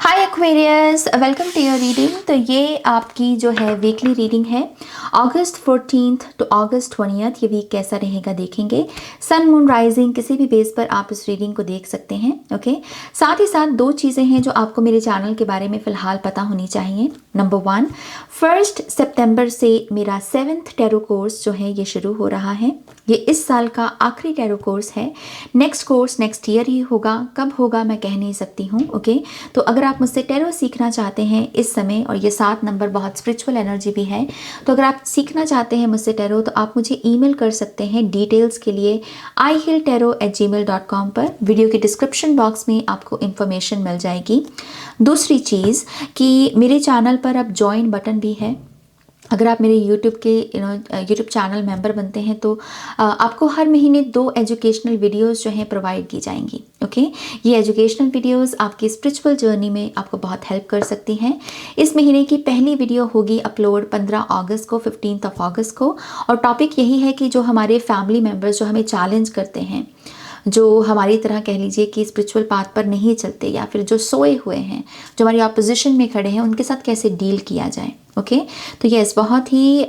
Hi Aquarius, welcome to your reading. तो ये आपकी जो है वीकली रीडिंग है अगस्त 14th टू अगस्त 20th। ये वीक कैसा रहेगा देखेंगे। सन मून राइजिंग किसी भी बेस पर आप इस रीडिंग को देख सकते हैं। ओके, साथ ही साथ दो चीज़ें हैं जो आपको मेरे चैनल के बारे में फ़िलहाल पता होनी चाहिए। नंबर 1, 1 सितंबर से मेरा 7th टैरो कोर्स जो है ये शुरू हो रहा है। ये इस साल का आखिरी टैरो कोर्स है। नेक्स्ट कोर्स नेक्स्ट ईयर ही होगा, कब होगा मैं कह नहीं सकती हूँ। ओके, तो अगर आप मुझसे टैरो सीखना चाहते हैं इस समय, और ये 7 नंबर बहुत स्पिरिचुअल एनर्जी भी है, तो अगर आप सीखना चाहते हैं मुझसे टैरो तो आप मुझे ईमेल कर सकते हैं डिटेल्स के लिए ihealtarot@gmail.com पर। वीडियो के डिस्क्रिप्शन बॉक्स में आपको इन्फॉर्मेशन मिल जाएगी। दूसरी चीज़ कि मेरे चैनल पर अब ज्वाइन बटन भी है। अगर आप मेरे यूट्यूब के यूट्यूब चैनल मेंबर बनते हैं तो आपको हर महीने 2 एजुकेशनल वीडियोस जो हैं प्रोवाइड की जाएंगी। ओके, ये एजुकेशनल वीडियोस आपकी स्पिरिचुअल जर्नी में आपको बहुत हेल्प कर सकती हैं। इस महीने की पहली वीडियो होगी अपलोड 15 अगस्त को, 15 अगस्त को, और टॉपिक यही है कि जो हमारे फैमिली मेम्बर्स जो हमें चैलेंज करते हैं, जो हमारी तरह कह लीजिए कि स्पिरिचुअल पाथ पर नहीं चलते, या फिर जो सोए हुए हैं, जो हमारी ऑपोजिशन में खड़े हैं, उनके साथ कैसे डील किया जाए। ओके, तो यस, बहुत ही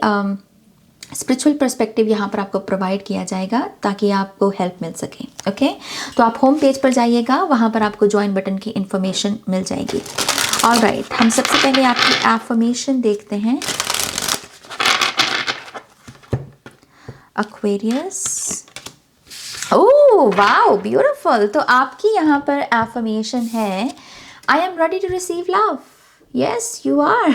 स्पिरिचुअल पर्सपेक्टिव यहाँ पर आपको प्रोवाइड किया जाएगा ताकि आपको हेल्प मिल सके। ओके, तो आप होम पेज पर जाइएगा, वहाँ पर आपको ज्वाइन बटन की इन्फॉर्मेशन मिल जाएगी। ऑलराइट, हम सबसे पहले आपकी एफर्मेशन देखते हैं। Aquarius, oh wow, beautiful. तो आपकी यहाँ पर एफर्मेशन है, I am ready to receive love. Yes you are.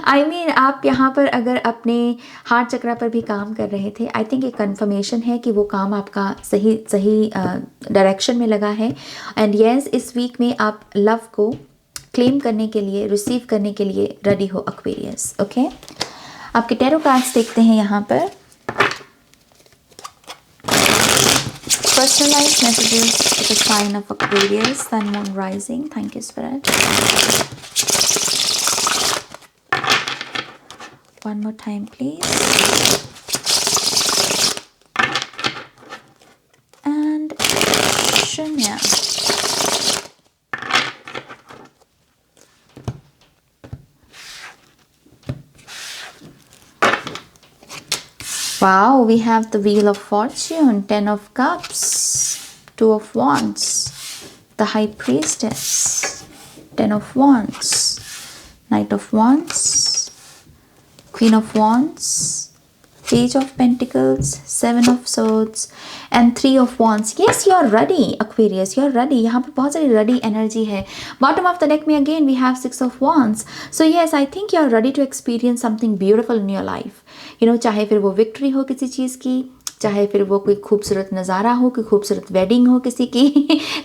I mean आप यहाँ पर अगर अपने हार्ट चक्रा पर भी काम कर रहे थे, आई थिंक एक कन्फर्मेशन है कि वो काम आपका सही सही डायरेक्शन में लगा है। एंड यस, इस वीक में आप लव को क्लेम करने के लिए, रिसीव करने के लिए रेडी हो एक्वेरियस। ओके, आपके टैरो कार्ड्स देखते हैं यहाँ पर। Personalized messages for the sign of Aquarius, Sun, Moon, Rising. Thank you, Spirit. One more time, please. And Shunya. Wow, we have the Wheel of Fortune, 10 of Cups, 2 of Wands, the High Priestess, 10 of Wands, Knight of Wands, Queen of Wands, Page of Pentacles, 7 of Swords, and 3 of Wands. Yes, you are ready, Aquarius. You are ready. यहाँ पर बहुत सारी ready energy है. Bottom of the deck में again we have 6 of Wands. So yes, I think you are ready to experience something beautiful in your life. You know, चाहे फिर वो victory हो किसी चीज़ की, चाहे फिर वो कोई खूबसूरत नज़ारा हो, कोई खूबसूरत वेडिंग हो किसी की।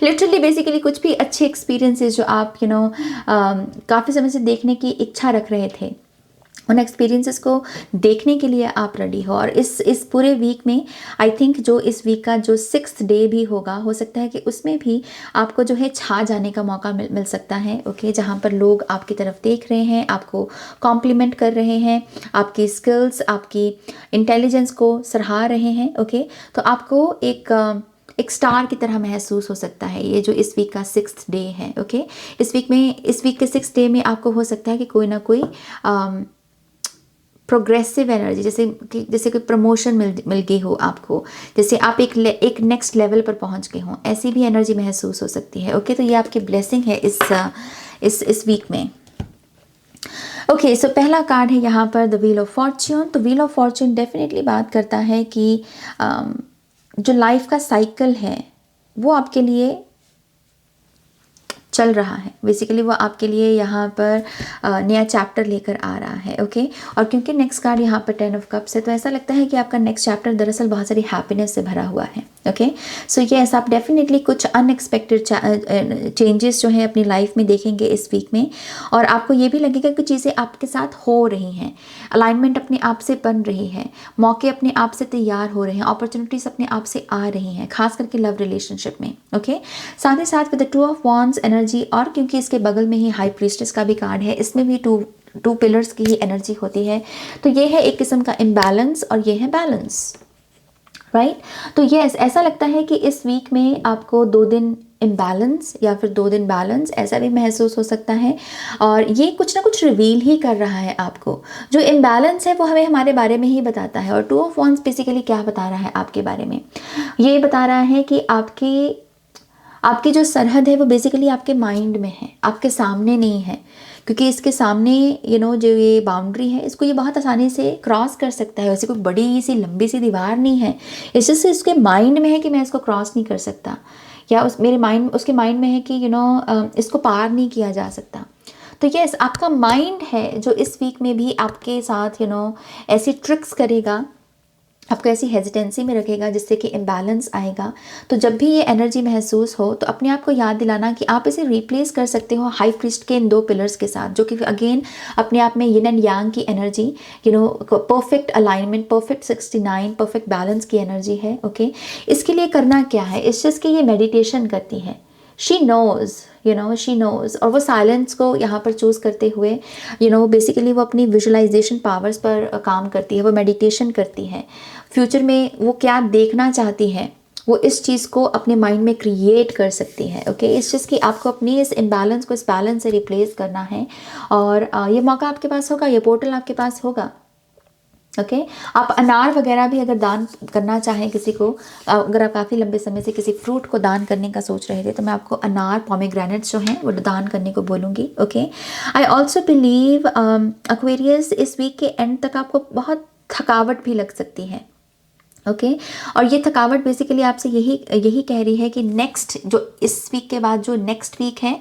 लिटरली बेसिकली कुछ भी अच्छे एक्सपीरियंसेस जो आप काफ़ी समय से देखने की इच्छा रख रहे थे, उन एक्सपीरियंसेस को देखने के लिए आप रेडी हो। और इस पूरे वीक में आई थिंक जो इस वीक का जो 6th डे भी होगा, हो सकता है कि उसमें भी आपको जो है छा जाने का मौका मिल सकता है। ओके, जहाँ पर लोग आपकी तरफ देख रहे हैं, आपको कॉम्प्लीमेंट कर रहे हैं, आपकी स्किल्स, आपकी इंटेलिजेंस को सराहा रहे हैं। ओके, तो आपको एक स्टार की तरह महसूस हो सकता है ये जो इस वीक का 6th डे है। ओके, इस वीक के 6th डे में आपको हो सकता है कि कोई ना कोई प्रोग्रेसिव एनर्जी, जैसे कोई प्रमोशन मिल गई हो आपको, जैसे आप एक नेक्स्ट लेवल पर पहुंच गए हों, ऐसी भी एनर्जी महसूस हो सकती है। ओके, तो ये आपकी ब्लेसिंग है इस वीक में। ओके, सो पहला कार्ड है यहाँ पर द व्हील ऑफ फॉर्च्यून। तो व्हील ऑफ फॉर्च्यून डेफिनेटली बात करता है कि जो लाइफ का साइकिल है वो आपके लिए चल रहा है। बेसिकली वो आपके लिए यहाँ पर नया चैप्टर लेकर आ रहा है। ओके, और क्योंकि नेक्स्ट कार्ड यहाँ पर 10 ऑफ कप्स है, तो ऐसा लगता है कि आपका नेक्स्ट चैप्टर दरअसल बहुत सारी हैप्पीनेस से भरा हुआ है। ओके, सो यस, आप डेफिनेटली कुछ अनएक्सपेक्टेड चेंजेस जो हैं अपनी लाइफ में देखेंगे इस वीक में, और आपको ये भी लगेगा कि चीज़ें आपके साथ हो रही हैं, अलाइनमेंट अपने आप से बन रही है, मौके अपने आप से तैयार हो रहे हैं, अपॉर्चुनिटीज़ अपने आप से आ रही हैं, खास करके लव रिलेशनशिप में। ओके, साथ ही साथ with the 2 of wands energy, और क्योंकि इसके बगल में ही हाई प्रीस्टेस का भी कार्ड है, इसमें भी टू पिलर्स की ही एनर्जी होती है। तो ये है एक किस्म का इम्बैलेंस और ये है बैलेंस, राइट। तो यस, ऐसा लगता है कि इस वीक में आपको 2 दिन इम्बैलेंस या फिर 2 दिन बैलेंस, ऐसा भी महसूस हो सकता है। और ये कुछ ना कुछ रिवील ही कर रहा है आपको। जो इम्बैलेंस है वो हमें हमारे बारे में ही बताता है। और 2 ऑफ वॉन्ड्स बेसिकली क्या बता रहा है आपके बारे में? ये बता रहा है कि आपकी जो सरहद है वो बेसिकली आपके माइंड में है, आपके सामने नहीं है। क्योंकि इसके सामने जो ये बाउंड्री है, इसको ये बहुत आसानी से क्रॉस कर सकता है। वैसे कोई बड़ी सी लंबी सी दीवार नहीं है, इससे इसके माइंड में है कि मैं इसको क्रॉस नहीं कर सकता, या उसके माइंड में है कि इसको पार नहीं किया जा सकता। तो यस, आपका माइंड है जो इस वीक में भी आपके साथ ऐसी ट्रिक्स करेगा, आपको ऐसी हेजिटेंसी में रखेगा जिससे कि इम्बैलेंस आएगा। तो जब भी ये एनर्जी महसूस हो तो अपने आप को याद दिलाना कि आप इसे रिप्लेस कर सकते हो हाई प्रीस्ट के इन 2 पिलर्स के साथ, जो कि अगेन अपने आप में यिन एंड यांग की energy, perfect alignment, perfect 69, perfect balance की एनर्जी है। ओके, इसके लिए करना क्या है? इस चीज़ की ये मेडिटेशन करती है। शी नोज़ और वो साइलेंस को यहाँ पर चूज़ करते हुए बेसिकली वो अपनी विजुअलाइजेशन पावर्स पर काम करती है, वो मेडिटेशन करती है। फ्यूचर में वो क्या देखना चाहती है वो इस चीज़ को अपने माइंड में क्रिएट कर सकती है। ओके, इस चीज़ की आपको अपनी इस इम्बैलेंस को इस बैलेंस से रिप्लेस करना है। और ये मौका आपके पास होगा, ये पोर्टल आपके पास होगा। ओके, आप अनार वगैरह भी अगर दान करना चाहें किसी को, अगर आप काफ़ी लंबे समय से किसी फ्रूट को दान करने का सोच रहे थे, तो मैं आपको अनार, पोमेग्रेनेट्स जो हैं वो दान करने को बोलूँगी। Okay, I also believe Aquarius, इस वीक के एंड तक आपको बहुत थकावट भी लग सकती है। ओके, और ये थकावट बेसिकली आपसे यही कह रही है कि नेक्स्ट जो इस वीक के बाद जो नेक्स्ट वीक है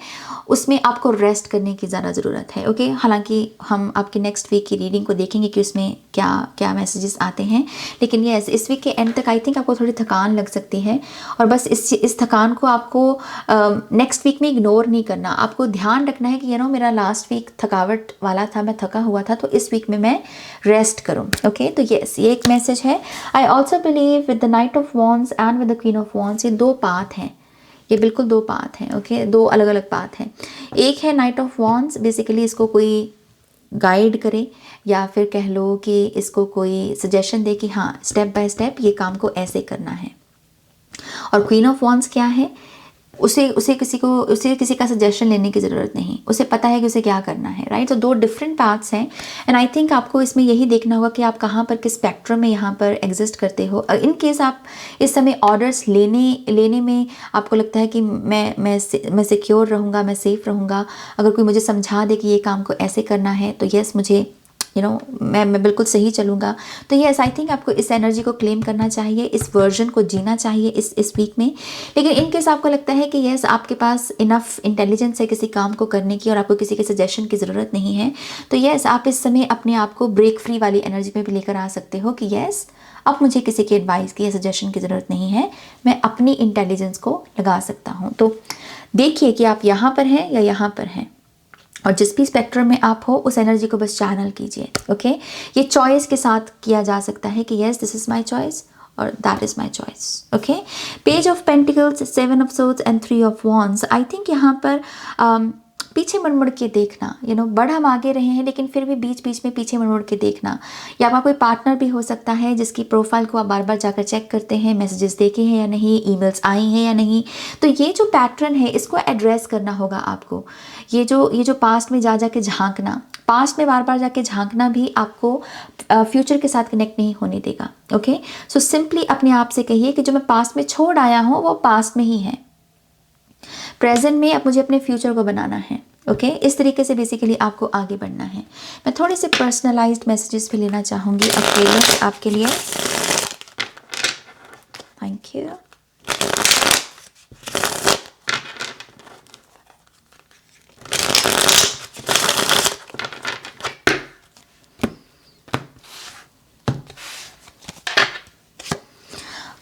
उसमें आपको रेस्ट करने की ज़्यादा ज़रूरत है। ओके, हालांकि हम आपके नेक्स्ट वीक की रीडिंग को देखेंगे कि उसमें क्या क्या मैसेजेस आते हैं, लेकिन ये इस वीक के एंड तक आई थिंक आपको थोड़ी थकान लग सकती है। और बस इस थकान को आपको नेक्स्ट वीक में इग्नोर नहीं करना, आपको ध्यान रखना है कि मेरा लास्ट वीक थकावट वाला था, मैं थका हुआ था, तो इस वीक में मैं रेस्ट करूँ। ओके, तो यस, ये एक मैसेज है। I also believe with the night of wands and with the queen of wands, ये 2 पाथ हैं, ये बिल्कुल 2 पाथ हैं। ओके, 2 अलग अलग पाथ हैं। एक है नाइट ऑफ वॉन्ड्स, बेसिकली इसको कोई गाइड करे या फिर कह लो कि इसको कोई सजेशन दे कि हाँ, स्टेप बाय स्टेप ये काम को ऐसे करना है। और क्वीन ऑफ वॉन्ड्स क्या है? उसे किसी का सजेशन लेने की ज़रूरत नहीं, उसे पता है कि उसे क्या करना है। राइट, तो 2 डिफरेंट पाथ्स हैं। एंड आई थिंक आपको इसमें यही देखना होगा कि आप कहाँ पर, किस स्पेक्ट्रम में यहाँ पर एग्जिस्ट करते हो। इन केस आप इस समय ऑर्डर्स लेने में आपको लगता है कि मैं सिक्योर रहूँगा, मैं सेफ़ रहूँगा, अगर कोई मुझे समझा दे कि ये काम को ऐसे करना है तो यस, मुझे मैं बिल्कुल सही चलूँगा। तो यस, आई थिंक आपको इस एनर्जी को क्लेम करना चाहिए, इस वर्जन को जीना चाहिए इस वीक में। लेकिन इन केस आपको लगता है कि यस, आपके पास इनफ इंटेलिजेंस है किसी काम को करने की और आपको किसी के सजेशन की ज़रूरत नहीं है, तो यस, आप इस समय अपने आप को ब्रेक फ्री वाली एनर्जी में भी लेकर आ सकते हो कि यस, अब मुझे किसी के एडवाइस की या सजेशन की ज़रूरत नहीं है, मैं अपनी इंटेलिजेंस को लगा सकता हूँ। तो देखिए कि आप यहाँ पर हैं या यहाँ पर हैं, और जिस भी स्पेक्ट्रम में आप हो उस एनर्जी को बस चैनल कीजिए। ओके, ये चॉइस के साथ किया जा सकता है कि yes, this is my choice और that is my choice. Okay, page of pentacles, 7 of swords and 3 of wands. I think यहाँ पर पीछे मुड़ के देखना, बढ़ हम आगे रहे हैं लेकिन फिर भी बीच बीच में पीछे मुड़ के देखना, या आपका कोई पार्टनर भी हो सकता है जिसकी प्रोफाइल को आप बार बार जाकर चेक करते हैं, मैसेजेस देखे हैं या नहीं, ईमेल्स आई हैं या नहीं। तो ये जो पैटर्न है इसको एड्रेस करना होगा आपको। ये जो पास्ट में जाके झांकना, पास्ट में बार बार जाके झांकना भी आपको फ्यूचर के साथ कनेक्ट नहीं होने देगा। ओके, सो सिंपली अपने आप से कहिए कि जो मैं पास्ट में छोड़ आया हूँ वो पास्ट में ही है, प्रेजेंट में अब मुझे अपने फ्यूचर को बनाना है। ओके, इस तरीके से बेसिकली आपको आगे बढ़ना है। मैं थोड़े से पर्सनलाइज्ड मैसेजेस भी लेना चाहूँगी अकेले आपके लिए। Thank you.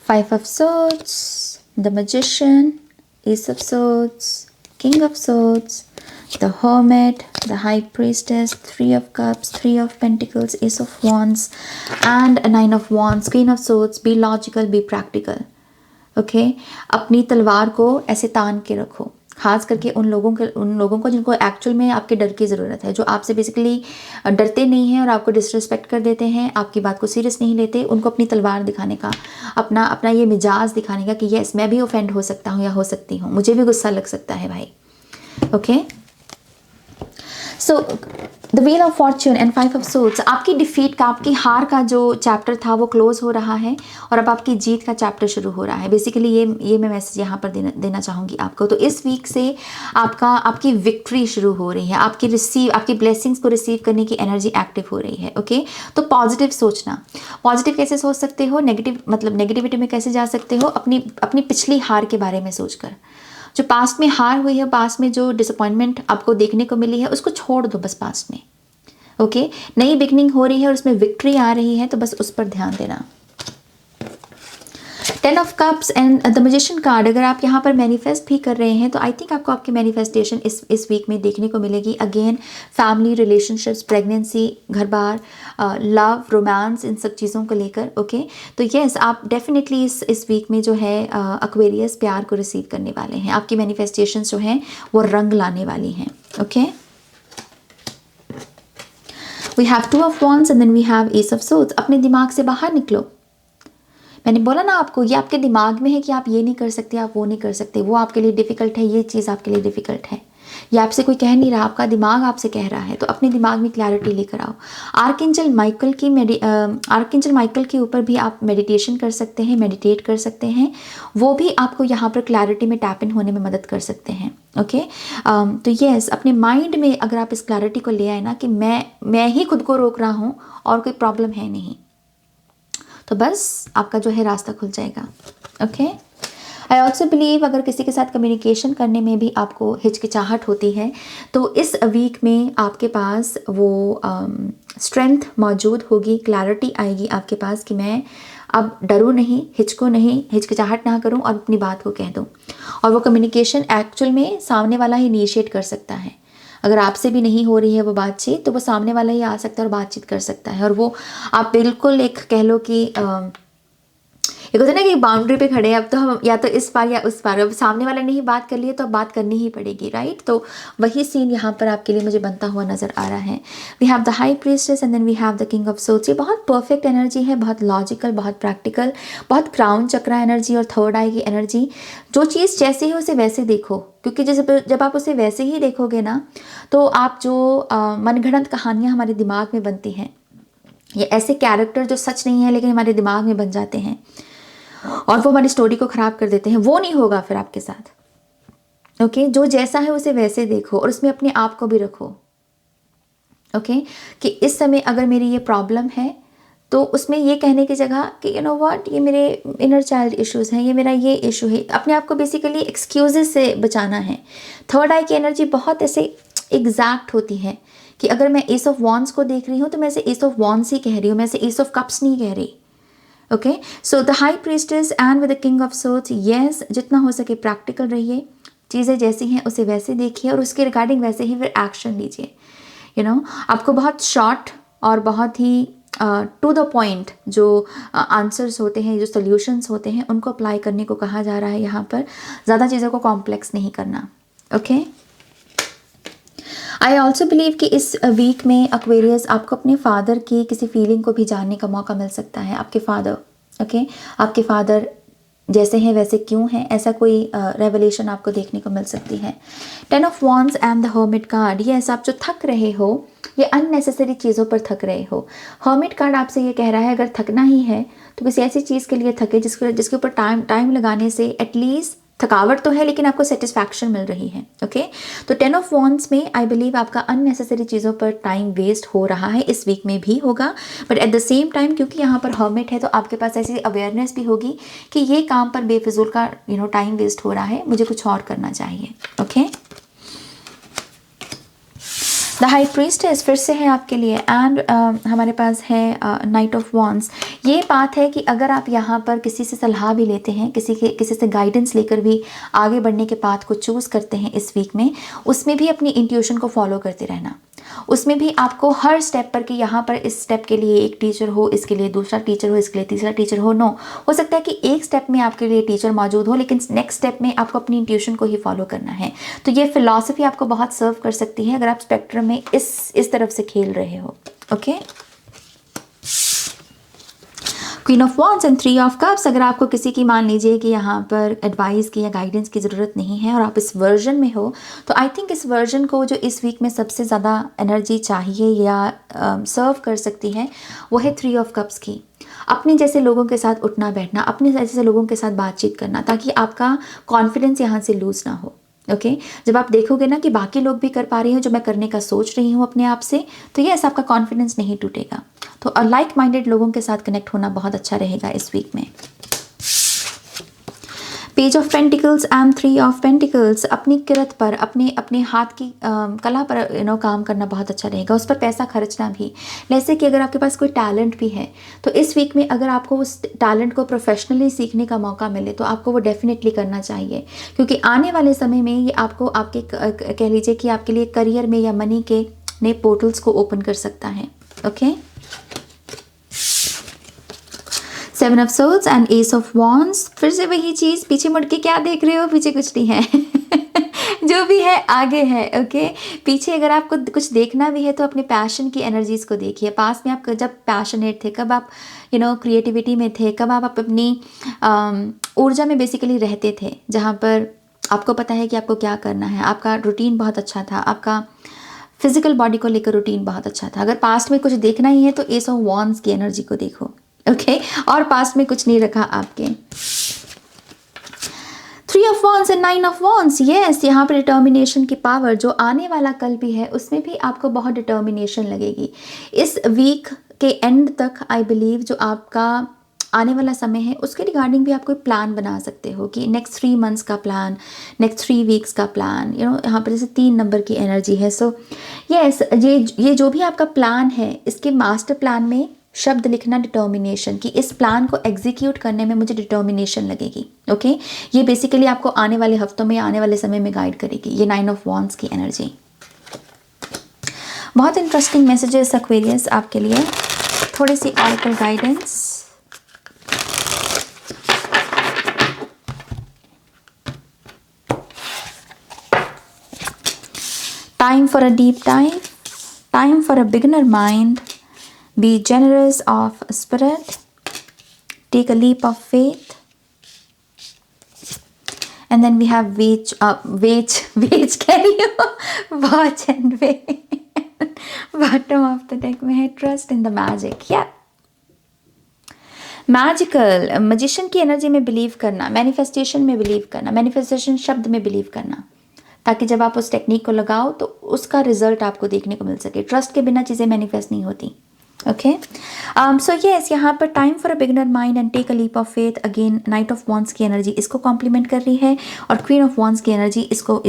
Five of Swords, the Magician, Ace of Swords, King of Swords, the Hermit, the High Priestess, 3 of Cups, 3 of Pentacles, Ace of Wands, and a 9 of Wands, Queen of Swords. Be logical, be practical. Okay, अपनी तलवार को ऐसे तान के रखो, खास करके उन लोगों को जिनको एक्चुअल में आपके डर की ज़रूरत है, जो आपसे बेसिकली डरते नहीं हैं और आपको डिसरिस्पेक्ट कर देते हैं, आपकी बात को सीरियस नहीं लेते, उनको अपनी तलवार दिखाने का, अपना अपना ये मिजाज दिखाने का कि यस मैं भी ऑफेंड हो सकता हूँ या हो सकती हूँ, मुझे भी गुस्सा लग सकता है भाई। Okay, so the wheel of Fortune and 5 of swords, आपकी डिफीट का, आपकी हार का जो चैप्टर था वो क्लोज हो रहा है और अब आपकी जीत का चैप्टर शुरू हो रहा है। बेसिकली ये मैं मैसेज यहाँ पर देना चाहूँगी आपको। तो इस वीक से आपकी विक्ट्री शुरू हो रही है, आपकी ब्लेसिंग्स को रिसीव करने की एनर्जी एक्टिव हो रही है। ओके, तो पॉजिटिव सोचना, पॉजिटिव कैसे सोच सकते हो, नेगेटिविटी में कैसे जा सकते हो, अपनी पिछली हार के बारे में सोचकर, जो पास्ट में हार हुई है, पास्ट में जो डिसअपॉइंटमेंट आपको देखने को मिली है, उसको छोड़ दो बस पास्ट में। ओके, नई बिगनिंग हो रही है और उसमें विक्ट्री आ रही है, तो बस उस पर ध्यान देना। 10 of cups and the magician card, अगर आप यहाँ पर मैनिफेस्ट भी कर रहे हैं तो आई थिंक आपको आपकी मैनिफेस्टेशन इस वीक में देखने को मिलेगी। अगेन फैमिली, रिलेशनशिप्स, प्रेगनेंसी, घर बार, लव, रोमांस, इन सब चीज़ों को लेकर। ओके, तो यस आप डेफिनेटली इस वीक में जो है एक्वेरियस प्यार को रिसीव करने वाले हैं। आपकी मैनिफेस्टेशंस जो हैं वो रंग लाने वाली हैं। Okay, we have 2 of wands and then we have ace of swords. अपने दिमाग से बाहर निकलो। मैंने बोला ना आपको, ये आपके दिमाग में है कि आप ये नहीं कर सकते, आप वो नहीं कर सकते, वो आपके लिए डिफ़िकल्ट है, ये चीज़ आपके लिए डिफ़िकल्ट है। ये आपसे कोई कह नहीं रहा, आपका दिमाग आपसे कह रहा है। तो अपने दिमाग में क्लैरिटी लेकर आओ। आर्कएंजल माइकल के ऊपर भी आप मेडिटेशन कर सकते हैं, मेडिटेट कर सकते हैं। वो भी आपको यहाँ पर क्लैरिटी में टैप इन होने में मदद कर सकते हैं। ओके, तो यस अपने माइंड में अगर आप इस क्लैरिटी को ले आए ना कि मैं ही खुद को रोक रहा हूँ और कोई प्रॉब्लम है नहीं, तो बस आपका जो है रास्ता खुल जाएगा। ओके, आई ऑल्सो बिलीव अगर किसी के साथ कम्युनिकेशन करने में भी आपको हिचकिचाहट होती है तो इस वीक में आपके पास वो स्ट्रेंथ मौजूद होगी, क्लैरिटी आएगी आपके पास कि मैं अब डरूं नहीं, हिचकिचाहट ना करूं और अपनी बात को कह दूं। और वो कम्युनिकेशन एक्चुअल में सामने वाला ही इनिशिएट कर सकता है। अगर आपसे भी नहीं हो रही है वो बातचीत, तो वो सामने वाला ही आ सकता है और बातचीत कर सकता है। और वो आप बिल्कुल एक कह लो कि एक होता है ना कि बाउंड्री पे खड़े हैं, अब तो हम या तो इस पार या उस पार, अब सामने वाले ने ही बात कर ली है तो अब बात करनी ही पड़ेगी, राइट। तो वही सीन यहाँ पर आपके लिए मुझे बनता हुआ नजर आ रहा है। We have the high priestess and then we have the king of swords. ये बहुत परफेक्ट एनर्जी है, बहुत लॉजिकल, बहुत प्रैक्टिकल, बहुत क्राउन चक्रा एनर्जी और थर्ड आई की एनर्जी। जो चीज़ जैसे है उसे वैसे देखो, क्योंकि जब आप उसे वैसे ही देखोगे ना तो आप जो मनगढ़ंत कहानियाँ हमारे दिमाग में बनती हैं, ये ऐसे कैरेक्टर जो सच नहीं है लेकिन हमारे दिमाग में बन जाते हैं और वो हमारी स्टोरी को ख़राब कर देते हैं, वो नहीं होगा फिर आपके साथ। ओके, जो जैसा है उसे वैसे देखो और उसमें अपने आप को भी रखो। ओके, कि इस समय अगर मेरी ये प्रॉब्लम है तो उसमें ये कहने की जगह कि यू नो व्हाट, ये मेरे इनर चाइल्ड इश्यूज़ हैं, ये मेरा ये इशू है, अपने आप को बेसिकली एक्सक्यूजेस से बचाना है। थर्ड आई की एनर्जी बहुत ऐसे एग्जैक्ट होती है कि अगर मैं एस ऑफ वॉन्ड्स को देख रही हूँ तो मैं इसे एस ऑफ वॉन्ड्स ही कह रही हूँ, मैं इसे एस ऑफ कप्स नहीं कह रही। Okay, so the high priestess and with the king of swords, yes जितना हो सके प्रैक्टिकल रहिए, चीज़ें जैसी हैं उसे वैसे देखिए और उसके रिगार्डिंग वैसे ही फिर एक्शन लीजिए। यू नो, आपको बहुत शॉर्ट और बहुत ही टू द पॉइंट जो आंसर्स होते हैं, जो सोल्यूशंस होते हैं, उनको अप्लाई करने को कहा जा रहा है यहाँ पर। ज़्यादा चीज़ों को कॉम्प्लेक्स नहीं करना। ओके, आई ऑल्सो बिलीव कि इस वीक में एक्वेरियस आपको अपने फादर की किसी फीलिंग को भी जानने का मौका मिल सकता है। आपके फादर, ओके, आपके फादर जैसे हैं वैसे क्यों हैं, ऐसा कोई रेवलेशन आपको देखने को मिल सकती है। 10 of wands and the hermit card, yes आप जो थक रहे हो, ये अननेसेसरी चीज़ों पर थक रहे हो। हर्मिट कार्ड आपसे ये कह रहा है अगर थकना ही है तो किसी ऐसी चीज़ के लिए थके जिसके ऊपर टाइम लगाने से एटलीस्ट थकावट तो है लेकिन आपको सेटिस्फैक्शन मिल रही है। ओके, तो 10 ऑफ वॉन्ड्स में आई बिलीव आपका अननेसेसरी चीज़ों पर टाइम वेस्ट हो रहा है, इस वीक में भी होगा। But at the same time क्योंकि यहाँ पर हर्मिट है तो आपके पास ऐसी अवेयरनेस भी होगी कि ये काम पर बेफिजूल का टाइम वेस्ट हो रहा है, मुझे कुछ और करना चाहिए। ओके, द हाई प्रीस्टेस फिर से है आपके लिए एंड हमारे पास है नाइट ऑफ वॉन्ड्स। ये बात है कि अगर आप यहाँ पर किसी से सलाह भी लेते हैं, किसी से गाइडेंस लेकर भी आगे बढ़ने के पाथ को चूज़ करते हैं इस वीक में, उसमें भी अपनी इंट्यूशन को फॉलो करते रहना। उसमें भी आपको हर स्टेप पर कि यहाँ पर इस स्टेप के लिए एक टीचर हो, इसके लिए दूसरा टीचर हो, इसके लिए तीसरा टीचर हो, नो, हो सकता है कि एक स्टेप में आपके लिए टीचर मौजूद हो लेकिन नेक्स्ट स्टेप में आपको अपनी इंट्यूशन को ही फॉलो करना है। तो ये फिलॉसफी आपको बहुत सर्व कर सकती है अगर आप स्पेक्ट्रम में इस तरफ से खेल रहे हो। Okay, queen of wands and three of cups, अगर आपको किसी की मान लीजिए कि यहाँ पर एडवाइस की या गाइडेंस की ज़रूरत नहीं है और आप इस वर्जन में हो, तो आई थिंक इस वर्जन को जो इस वीक में सबसे ज़्यादा एनर्जी चाहिए या सर्व कर सकती है वो है थ्री ऑफ कप्स की। अपने जैसे लोगों के साथ उठना बैठना, अपने जैसे लोगों के साथ बातचीत करना, ताकि आपका कॉन्फिडेंस यहाँ से लूज़ ना हो। ओके, जब आप देखोगे ना कि बाकी लोग भी कर पा रहे हैं जो मैं करने का सोच रही हूँ अपने आप से, तो यस, आपका कॉन्फिडेंस नहीं टूटेगा। तो लाइक माइंडेड लोगों के साथ कनेक्ट होना बहुत अच्छा रहेगा इस वीक में। Page of pentacles and three of pentacles, अपनी किरत पर, अपने हाथ की कला पर काम करना बहुत अच्छा रहेगा, उस पर पैसा खर्चना भी। जैसे कि अगर आपके पास कोई टैलेंट भी है तो इस वीक में अगर आपको उस टैलेंट को प्रोफेशनली सीखने का मौका मिले तो आपको वो डेफिनेटली करना चाहिए, क्योंकि आने वाले समय में ये आपको आपके कह लीजिए कि आपके लिए करियर में या मनी के नए पोर्टल्स को ओपन कर सकता है। Okay, seven of souls and ace of wands, फिर से वही चीज़, पीछे मुड़ के क्या देख रहे हो, पीछे कुछ नहीं है जो भी है आगे है। ओके, पीछे अगर आपको कुछ देखना भी है तो अपने पैशन की एनर्जीज़ को देखिए। पास में आप जब पैशनेट थे, कब आप क्रिएटिविटी में थे, कब आप अपनी ऊर्जा में बेसिकली रहते थे, जहाँ पर आपको पता है कि आपको क्या करना है, आपका रूटीन बहुत अच्छा था, आपका फिजिकल बॉडी को लेकर रूटीन बहुत अच्छा था। अगर पास्ट में कुछ देखना ही है तो एस ऑफ वॉन्ड्स की एनर्जी को देखो। ओके, और पास्ट में कुछ नहीं रखा आपके। Three of wands and nine of wands, yes, यहाँ पर डिटर्मिनेशन की पावर, जो आने वाला कल भी है उसमें भी आपको बहुत डिटर्मिनेशन लगेगी। इस वीक के एंड तक आई बिलीव जो आपका आने वाला समय है उसके रिगार्डिंग भी आप कोई प्लान बना सकते हो कि नेक्स्ट 3 मंथ्स का प्लान, नेक्स्ट 3 वीक्स का प्लान, यहाँ पर जैसे 3 नंबर की एनर्जी है। सो यस, ये जो भी आपका प्लान है इसके मास्टर प्लान में शब्द लिखना डिटर्मिनेशन, कि इस प्लान को एग्जीक्यूट करने में मुझे डिटर्मिनेशन लगेगी। ओके, ये बेसिकली आपको आने वाले हफ्तों में, आने वाले समय में गाइड करेगी ये 9 ऑफ वॉन्ड्स की एनर्जी। बहुत इंटरेस्टिंग मैसेजेस एक्वेरियस आपके लिए, थोड़ी सी oracle guidance. Time for a deep dive, time for a beginner mind, be generous of spirit, take a leap of faith, and then we have wage carry watch and wait. Bottom of the deck में है trust in the magic, yeah, magical magician की energy में believe करना, manifestation में believe करना, manifestation शब्द में believe करना, ताकि जब आप उस टेक्निक को लगाओ तो उसका रिजल्ट आपको देखने को मिल सके। ट्रस्ट के बिना चीज़ें मैनिफेस्ट नहीं होती। ओके, सो यस, यहाँ पर time for a beginner mind and take a leap of faith, again knight of wands की एनर्जी इसको कॉम्प्लीमेंट कर रही है और क्वीन ऑफ वॉन्ड्स की एनर्जी इसको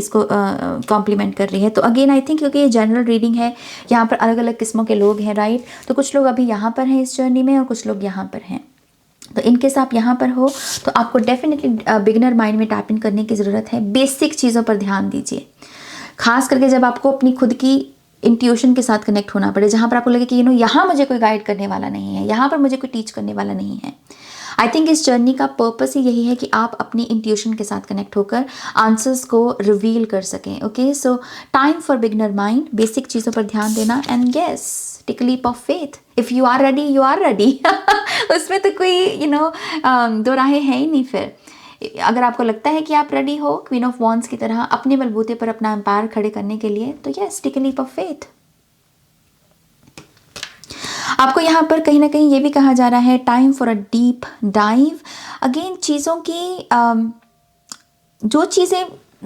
कॉम्प्लीमेंट कर रही है। तो अगेन आई थिंक क्योंकि ये जनरल रीडिंग है, यहाँ पर अलग अलग किस्मों के लोग हैं, राइट। तो कुछ लोग अभी यहाँ पर हैं इस जर्नी में और कुछ लोग यहाँ पर हैं। तो इनकेस आप यहाँ पर हो तो आपको डेफिनेटली बिगिनर माइंड में टैप इन करने की ज़रूरत है। बेसिक चीज़ों पर ध्यान दीजिए, खास करके जब आपको अपनी खुद की इंट्यूशन के साथ कनेक्ट होना पड़े, जहाँ पर आपको लगे कि यहाँ मुझे कोई गाइड करने वाला नहीं है, यहाँ पर मुझे कोई टीच करने वाला नहीं है। आई थिंक इस जर्नी का पर्पस ही यही है कि आप अपनी इंट्यूशन के साथ कनेक्ट होकर आंसर्स को रिवील कर सकें। Okay, so time for beginner mind, basic चीज़ों पर ध्यान देना, and yes, take a leap of faith. If you are ready, you are ready. उसमें तो कोई दो राहें हैं ही नहीं। फिर अगर आपको लगता है कि आप रेडी हो क्वीन ऑफ वॉन्ड्स की तरह अपने बलबूते पर अपना एम्पायर खड़े करने के लिए, तो yes, take a leap of faith. आपको यहाँ पर कहीं ना कहीं ये भी कहा जा रहा है time for a deep dive. Again चीज़ों की जो चीज़ें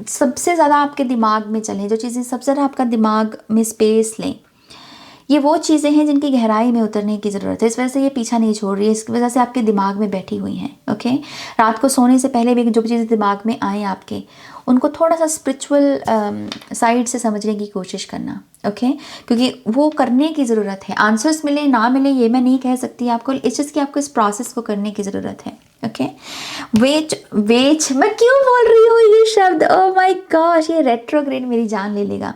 सबसे ज़्यादा आपके दिमाग में चलें, जो चीज़ें सबसे ज़्यादा आपका दिमाग में स्पेस लें, ये वो चीज़ें हैं जिनकी गहराई में उतरने की ज़रूरत है। इस वजह से ये पीछा नहीं छोड़ रही है, इस वजह से आपके दिमाग में बैठी हुई हैं। ओके, रात को सोने से पहले भी जो चीज़ें दिमाग में आए आपके, उनको थोड़ा सा स्पिरिचुअल साइड से समझने की कोशिश करना, ओके क्योंकि वो करने की ज़रूरत है। आंसर्स मिले ना मिले ये मैं नहीं कह सकती आपको, इस चीज़ की आपको इस प्रोसेस को करने की ज़रूरत है, ओके। वेच मैं क्यों बोल रही हूँ ये शब्द, ओह माय गॉश, ये रेट्रोग्रेड मेरी जान ले लेगा।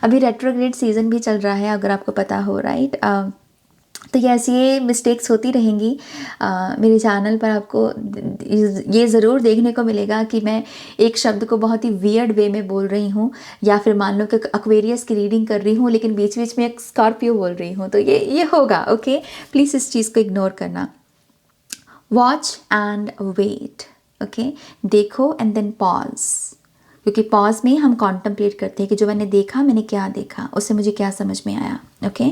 अभी रेट्रोग्रेड सीज़न भी चल रहा है, अगर आपको पता हो, राइट। तो यस, ये मिस्टेक्स होती रहेंगी। मेरे चैनल पर आपको ये ज़रूर देखने को मिलेगा कि मैं एक शब्द को बहुत ही वियर्ड वे में बोल रही हूँ, या फिर मान लो कि एक्वेरियस की रीडिंग कर रही हूँ लेकिन बीच बीच में एक स्कॉर्पियो बोल रही हूँ, तो ये होगा, ओके। प्लीज़ इस चीज़ को इग्नोर करना। Watch and wait, okay. देखो एंड देन पॉज, क्योंकि पॉज में हम कॉन्टम्पलेट करते हैं कि जो मैंने देखा, मैंने क्या देखा, उससे मुझे क्या समझ में आया, okay.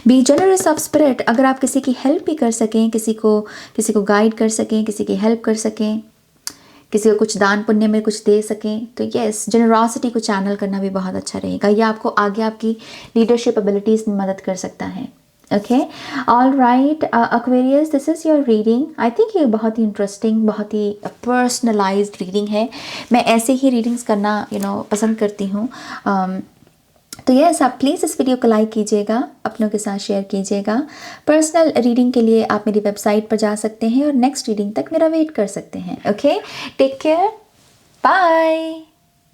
B generous of spirit, अगर आप किसी की हेल्प भी कर सकें, किसी को गाइड कर सकें, किसी की हेल्प कर सकें, किसी को कुछ दान पुण्य में कुछ दे सकें, तो यस, जनरॉसिटी को चैनल करना भी बहुत अच्छा रहेगा। यह आपको आगे आपकी लीडरशिप एबिलिटीज़ में मदद कर सकता है, okay. All right Aquarius, this is your reading. I think ये बहुत ही इंटरेस्टिंग, बहुत ही पर्सनलाइज्ड रीडिंग है। मैं ऐसे ही रीडिंग्स करना पसंद करती हूँ। तो यस, आप प्लीज़ इस वीडियो को लाइक कीजिएगा, अपनों के साथ शेयर कीजिएगा। पर्सनल रीडिंग के लिए आप मेरी वेबसाइट पर जा सकते हैं और नेक्स्ट रीडिंग तक मेरा वेट कर सकते हैं, ओके। Take care, bye.